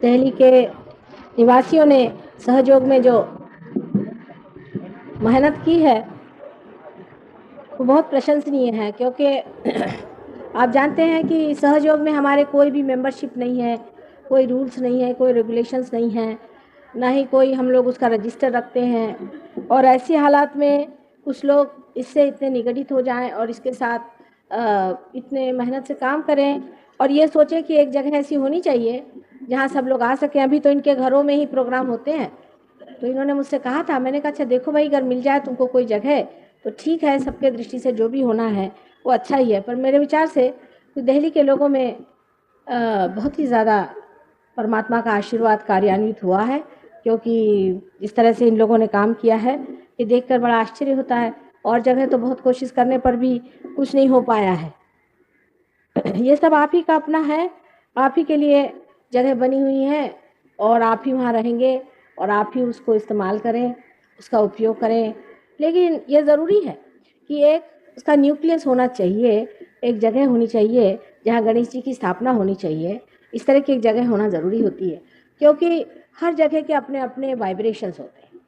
दिल्ली के निवासियों ने सहयोग में जो मेहनत की है वो बहुत प्रशंसनीय है, क्योंकि आप जानते हैं कि सहयोग में हमारे कोई भी मेंबरशिप नहीं है, कोई रूल्स नहीं है, कोई रेगुलेशंस नहीं है, ना ही कोई हम लोग उसका रजिस्टर रखते हैं। और ऐसी हालात में कुछ लोग इससे इतने निगडित हो जाएं और इसके साथ इतने मेहनत से काम करें और ये सोचें कि एक जगह ऐसी होनी चाहिए जहां सब लोग आ सकें। अभी तो इनके घरों में ही प्रोग्राम होते हैं, तो इन्होंने मुझसे कहा था, मैंने कहा अच्छा देखो भाई, अगर मिल जाए तुमको कोई जगह तो ठीक है, सबके दृष्टि से जो भी होना है वो अच्छा ही है। पर मेरे विचार से तो दिल्ली के लोगों में बहुत ही ज़्यादा परमात्मा का आशीर्वाद कार्यान्वित हुआ है, क्योंकि जिस तरह से इन लोगों ने काम किया है ये देखकर बड़ा आश्चर्य होता है। और जगह तो बहुत कोशिश करने पर भी कुछ नहीं हो पाया है। ये सब आप ही का अपना है, आप ही के लिए जगह बनी हुई है और आप ही वहाँ रहेंगे और आप ही उसको इस्तेमाल करें, उसका उपयोग करें। लेकिन ये ज़रूरी है कि एक उसका न्यूक्लियस होना चाहिए, एक जगह होनी चाहिए जहाँ गणेश जी की स्थापना होनी चाहिए। इस तरह की एक जगह होना ज़रूरी होती है, क्योंकि हर जगह के अपने अपने वाइब्रेशंस होते हैं।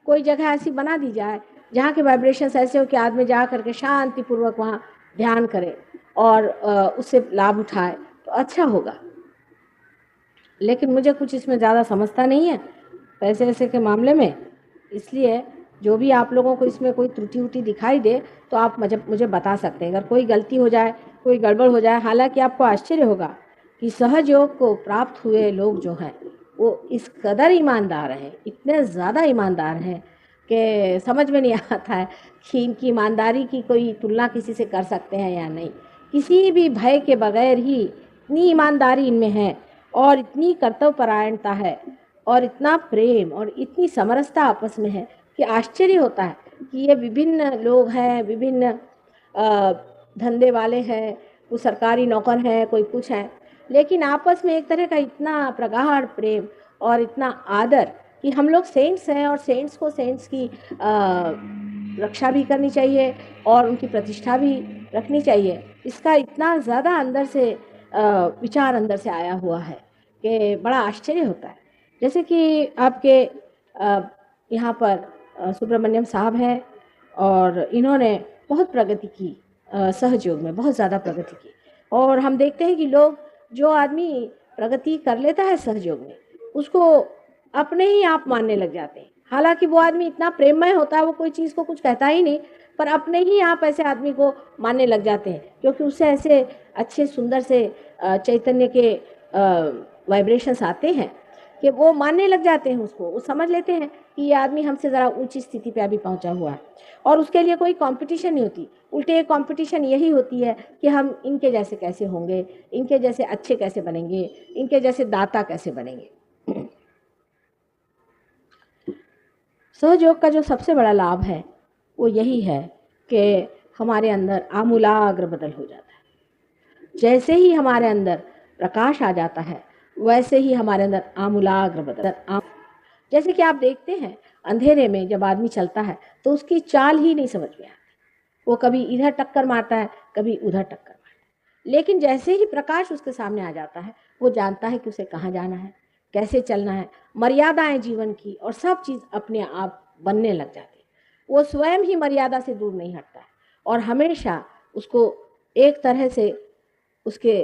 कोई जगह ऐसी बना दी जाए जहाँ के वाइब्रेशंस ऐसे हो कि आदमी जा करके शांतिपूर्वक वहाँ ध्यान करे और उससे लाभ उठाए तो अच्छा होगा। लेकिन मुझे कुछ इसमें ज़्यादा समझता नहीं है पैसे वैसे के मामले में, इसलिए जो भी आप लोगों को इसमें कोई त्रुटि उटी दिखाई दे तो आप मुझे बता सकते हैं। अगर कोई गलती हो जाए, कोई गड़बड़ हो जाए, हालांकि आपको आश्चर्य होगा कि सहयोग को प्राप्त हुए लोग जो हैं वो इस कदर ईमानदार हैं, इतने ज़्यादा ईमानदार हैं कि समझ में नहीं आता है कि इनकी ईमानदारी की कोई तुलना किसी से कर सकते हैं या नहीं। किसी भी भय के बगैर ही इतनी ईमानदारी इनमें है और इतनी कर्तव्यपरायणता है और इतना प्रेम और इतनी समरसता आपस में है कि आश्चर्य होता है कि ये विभिन्न लोग हैं, विभिन्न धंधे वाले हैं, कोई सरकारी नौकर हैं, कोई कुछ हैं, लेकिन आपस में एक तरह का इतना प्रगाढ़ प्रेम और इतना आदर कि हम लोग सेंट्स हैं और सेंट्स को सेंट्स की रक्षा भी करनी चाहिए और उनकी प्रतिष्ठा भी रखनी चाहिए। इसका इतना ज़्यादा अंदर से विचार अंदर से आया हुआ है कि बड़ा आश्चर्य होता है। जैसे कि आपके यहाँ पर सुब्रमण्यम साहब हैं और इन्होंने बहुत प्रगति की, सहयोग में बहुत ज़्यादा प्रगति की। और हम देखते हैं कि लोग, जो आदमी प्रगति कर लेता है सहयोग में, उसको अपने ही आप मानने लग जाते हैं। हालांकि वो आदमी इतना प्रेममय होता है, वो कोई चीज़ को कुछ कहता ही नहीं, पर अपने ही आप ऐसे आदमी को मानने लग जाते हैं, क्योंकि उससे ऐसे अच्छे सुंदर से चैतन्य के वाइब्रेशंस आते हैं कि वो मानने लग जाते हैं उसको। वो समझ लेते हैं कि ये आदमी हमसे ज़रा ऊंची स्थिति पे अभी पहुंचा हुआ है और उसके लिए कोई कंपटीशन नहीं होती। उल्टे कंपटीशन यही होती है कि हम इनके जैसे कैसे होंगे, इनके जैसे अच्छे कैसे बनेंगे, इनके जैसे दाता कैसे बनेंगे। सहयोग का जो सबसे बड़ा लाभ है वो यही है कि हमारे अंदर आमूलाग्र बदल हो जाता है। जैसे ही हमारे अंदर प्रकाश आ जाता है वैसे ही हमारे अंदर आमूलाग्र बदल जैसे कि आप देखते हैं अंधेरे में जब आदमी चलता है तो उसकी चाल ही नहीं समझ में आती, वो कभी इधर टक्कर मारता है, कभी उधर टक्कर मारता है। लेकिन जैसे ही प्रकाश उसके सामने आ जाता है वो जानता है कि उसे कहाँ जाना है, कैसे चलना है, मर्यादाएं जीवन की और सब चीज़ अपने आप बनने लग जाती है। वो स्वयं ही मर्यादा से दूर नहीं हटता है और हमेशा उसको एक तरह से उसके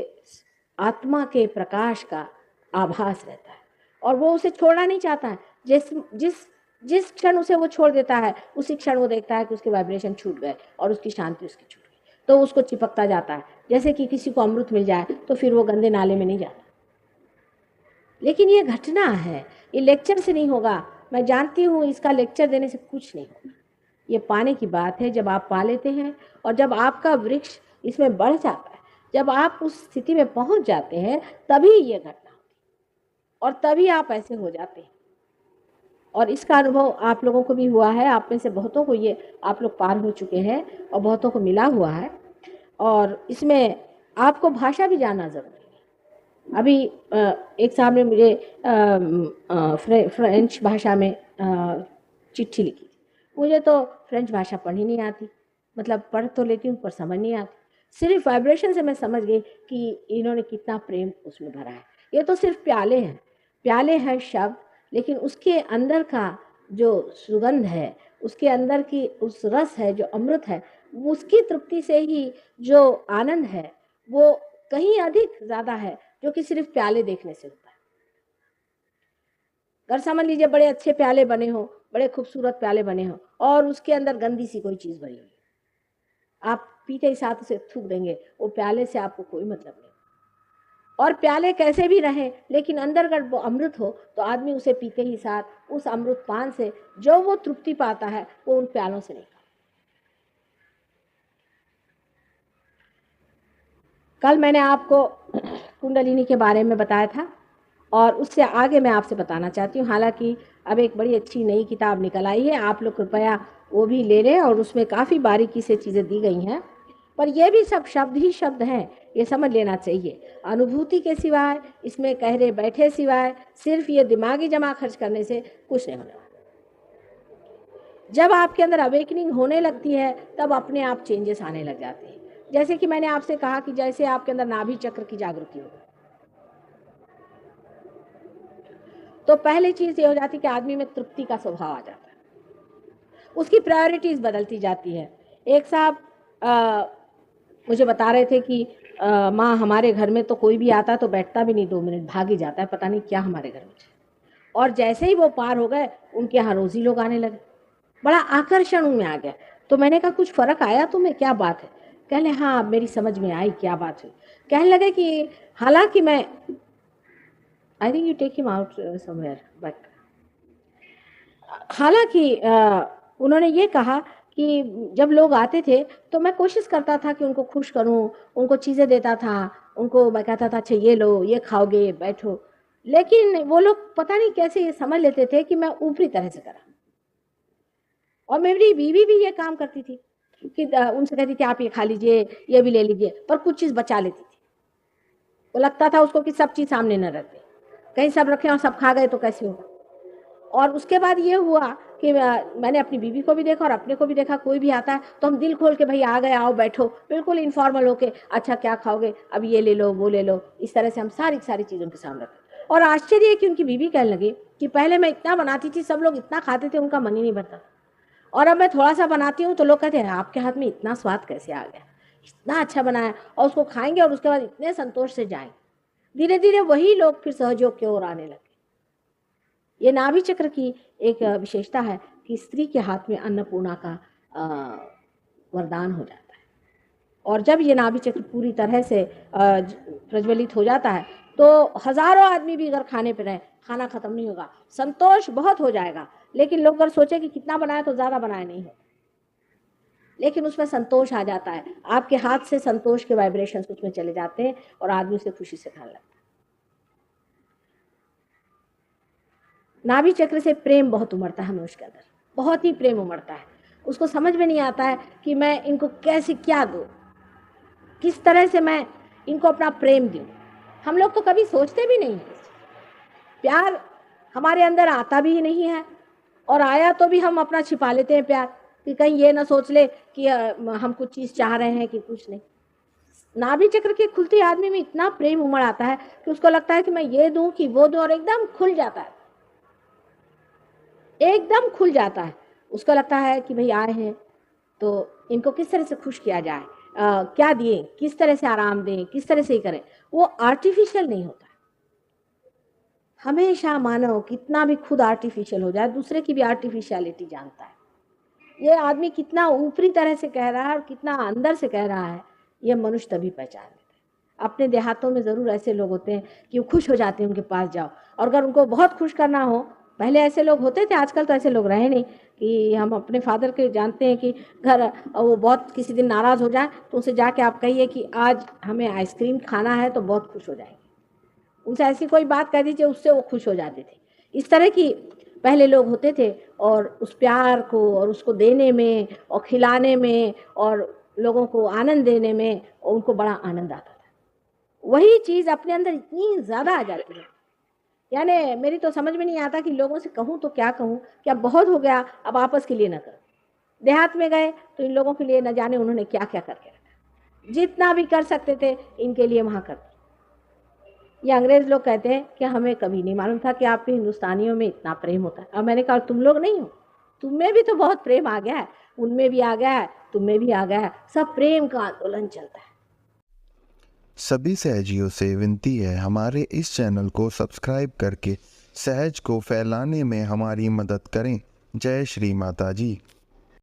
आत्मा के प्रकाश का आभास रहता है और वो उसे छोड़ना नहीं चाहता है। जिस जिस जिस क्षण उसे वो छोड़ देता है उसी क्षण वो देखता है कि उसके वाइब्रेशन छूट गए और उसकी शांति उसकी छूट गई, तो उसको चिपकता जाता है। जैसे कि किसी को अमृत मिल जाए तो फिर वो गंदे नाले में नहीं जाता। लेकिन ये घटना है, ये लेक्चर से नहीं होगा। मैं जानती हूँ इसका लेक्चर देने से कुछ नहीं होगा। ये पाने की बात है, जब आप पा लेते हैं और जब आपका वृक्ष इसमें बढ़ जाता है, जब आप उस स्थिति में पहुंच जाते हैं, तभी ये घटना होती है और तभी आप ऐसे हो जाते हैं। और इसका अनुभव आप लोगों को भी हुआ है, आप में से बहुतों को ये आप लोग पार हो चुके हैं और बहुतों को मिला हुआ है। और इसमें आपको भाषा भी जानना ज़रूरी है। अभी एक साहब ने मुझे फ्रेंच भाषा में चिट्ठी लिखी। मुझे तो फ्रेंच भाषा पढ़ी नहीं आती, मतलब पढ़ तो लेती हूँ पर समझ नहीं आती। सिर्फ वाइब्रेशन से मैं समझ गई कि इन्होंने कितना प्रेम उसमें भरा है। ये तो सिर्फ प्याले हैं, प्याले है शब्द, लेकिन उसके अंदर का जो सुगंध है, उसके अंदर की उस रस है जो अमृत है, उसकी तृप्ति से ही जो आनंद है वो कहीं अधिक ज़्यादा है, जो कि सिर्फ प्याले देखने से होता है। अगर समझ लीजिए बड़े अच्छे प्याले बने हो, बड़े खूबसूरत प्याले बने हो और उसके अंदर गंदी सी कोई चीज़ भरी हुई, आप पीते ही साथ उसे थूक देंगे, वो प्याले से आपको कोई मतलब नहीं। और प्याले कैसे भी रहें, लेकिन अंदर अगर वो अमृत हो तो आदमी उसे पीते ही साथ उस अमृत पान से जो वो तृप्ति पाता है वो उन प्यालों से नहीं। कल मैंने आपको कुंडलिनी के बारे में बताया था और उससे आगे मैं आपसे बताना चाहती हूँ। हालांकि अब एक बड़ी अच्छी नई किताब निकल आई है, आप लोग कृपया वो भी ले लें और उसमें काफ़ी बारीकी से चीज़ें दी गई हैं, पर ये भी सब शब्द ही शब्द हैं, ये समझ लेना चाहिए। अनुभूति के सिवाय, इसमें कहरे बैठे सिवाय, सिर्फ ये दिमागी जमा खर्च करने से कुछ नहीं होने वाला। जब आपके अंदर अवेकनिंग होने लगती है तब अपने आप चेंजेस आने लग जाते हैं। जैसे कि मैंने आपसे कहा कि जैसे आपके अंदर नाभि चक्र की जागृति हो, तो पहली चीज ये हो जाती है कि आदमी में तृप्ति का स्वभाव आ जाता है, उसकी प्रायोरिटीज बदलती जाती है। एक साहब मुझे बता रहे थे कि माँ हमारे घर में तो कोई भी आता तो बैठता भी नहीं, 2 मिनट भाग ही जाता है, पता नहीं क्या हमारे घर में। और जैसे ही वो पार हो गए उनके यहाँ रोजी लोग आने लगे, बड़ा आकर्षण उनमें आ गया। तो मैंने कहा कुछ फर्क आया तुम्हें, क्या बात है? कहने हाँ अब मेरी समझ में आई क्या बात हुई। कहने लगे कि हालांकि मैं, I think you take him out somewhere back. हालांकि उन्होंने ये कहा कि जब लोग आते थे तो मैं कोशिश करता था कि उनको खुश करूं, उनको चीज़ें देता था, उनको मैं कहता था अच्छा ये लो, ये खाओगे, बैठो। लेकिन वो लोग पता नहीं कैसे ये समझ लेते थे कि मैं ऊपरी तरह से करा। और मेरी बीवी भी ये काम करती थी कि उनसे कहती थी आप ये खा लीजिए, ये भी ले लीजिए, पर कुछ चीज़ बचा लेती थी। वो लगता था उसको कि सब चीज़ सामने न रखे, कहीं सब रखे और सब खा गए तो कैसे होगा। और उसके बाद ये हुआ कि मैंने अपनी बीवी को भी देखा और अपने को भी देखा, कोई भी आता है तो हम दिल खोल के भाई आ गए, आओ बैठो, बिल्कुल इनफॉर्मल होके, अच्छा क्या खाओगे, अब ये ले लो वो ले लो, इस तरह से हम सारी सारी चीज़ों के सामने रखें। और आश्चर्य है कि उनकी बीवी कहने लगी कि पहले मैं इतना बनाती थी, सब लोग इतना खाते थे, उनका मन ही नहीं भरता, और अब मैं थोड़ा सा बनाती हूँ तो लोग कहते हैं आपके हाथ में इतना स्वाद कैसे आ गया, इतना अच्छा बनाया, और उसको खाएंगे और उसके बाद इतने संतोष से जाएंगे। धीरे धीरे वही लोग फिर सहयोग की ओर आने लगे। ये नाभि चक्र की एक विशेषता है कि स्त्री के हाथ में अन्नपूर्णा का वरदान हो जाता है, और जब ये नाभि चक्र पूरी तरह से प्रज्वलित हो जाता है तो हजारों आदमी भी अगर खाने पे रहे, खाना खत्म नहीं होगा, संतोष बहुत हो जाएगा। लेकिन लोग अगर सोचे कि कितना बनाए तो ज़्यादा बनाए नहीं हो, लेकिन उसमें संतोष आ जाता है, आपके हाथ से संतोष के वाइब्रेशंस उसमें चले जाते हैं और आदमी उसे खुशी से खाने लगता है। नाभि चक्र से प्रेम बहुत उमड़ता है मनुष्य के अंदर, बहुत ही प्रेम उमड़ता है। उसको समझ में नहीं आता है कि मैं इनको कैसे क्या दूँ, किस तरह से मैं इनको अपना प्रेम दूँ। हम लोग तो कभी सोचते भी नहीं हैं, प्यार हमारे अंदर आता भी नहीं है, और आया तो भी हम अपना छिपा लेते हैं प्यार, कि कहीं ये ना सोच ले कि हम कुछ चीज़ चाह रहे हैं कि कुछ नहीं। नाभि चक्र के खुलते आदमी में इतना प्रेम उमड़ आता है कि उसको लगता है कि मैं ये दूं कि वो दूं, और एकदम खुल जाता है, एकदम खुल जाता है। उसको लगता है कि भाई आए हैं तो इनको किस तरह से खुश किया जाए, क्या दिए, किस तरह से आराम दें, किस तरह से ही करें। वो आर्टिफिशियल नहीं होता। हमेशा मानव कितना भी खुद आर्टिफिशियल हो जाए, दूसरे की भी आर्टिफिशियलिटी जानता है। ये आदमी कितना ऊपरी तरह से कह रहा है और कितना अंदर से कह रहा है, ये मनुष्य तभी पहचान लेता है। अपने देहातों में ज़रूर ऐसे लोग होते हैं कि वो खुश हो जाते हैं, उनके पास जाओ, और अगर उनको बहुत खुश करना हो, पहले ऐसे लोग होते थे, आजकल तो ऐसे लोग रहे नहीं। कि हम अपने फादर के जानते हैं कि घर वो बहुत किसी दिन नाराज़ हो जाए तो उनसे जाके आप कहिए कि आज हमें आइसक्रीम खाना है, तो बहुत खुश हो जाएंगे। उनसे ऐसी कोई बात कह दीजिए, उससे वो खुश हो जाते थे। इस तरह की पहले लोग होते थे, और उस प्यार को और उसको देने में और खिलाने में और लोगों को आनंद देने में उनको बड़ा आनंद आता था। वही चीज़ अपने अंदर इतनी ज़्यादा आ जाती है, यानी मेरी तो समझ में नहीं आता कि लोगों से कहूँ तो क्या कहूँ, क्या बहुत हो गया, अब आपस के लिए ना करो। देहात में गए तो इन लोगों के लिए न जाने उन्होंने क्या क्या करके रखा, जितना भी कर सकते थे इनके लिए वहाँ करते। ये अंग्रेज़ लोग कहते हैं कि हमें कभी नहीं मालूम था कि आपके हिंदुस्तानियों में इतना प्रेम होता है। अब मैंने कहा तुम लोग नहीं हो, तुम में भी तो बहुत प्रेम आ गया है, उनमें भी आ गया है, तुम में भी आ गया है, सब प्रेम का आंदोलन चलता है। सभी सहजियों से विनती है, हमारे इस चैनल को सब्सक्राइब करके सहज को फैलाने में हमारी मदद करें। जय श्री माता जी।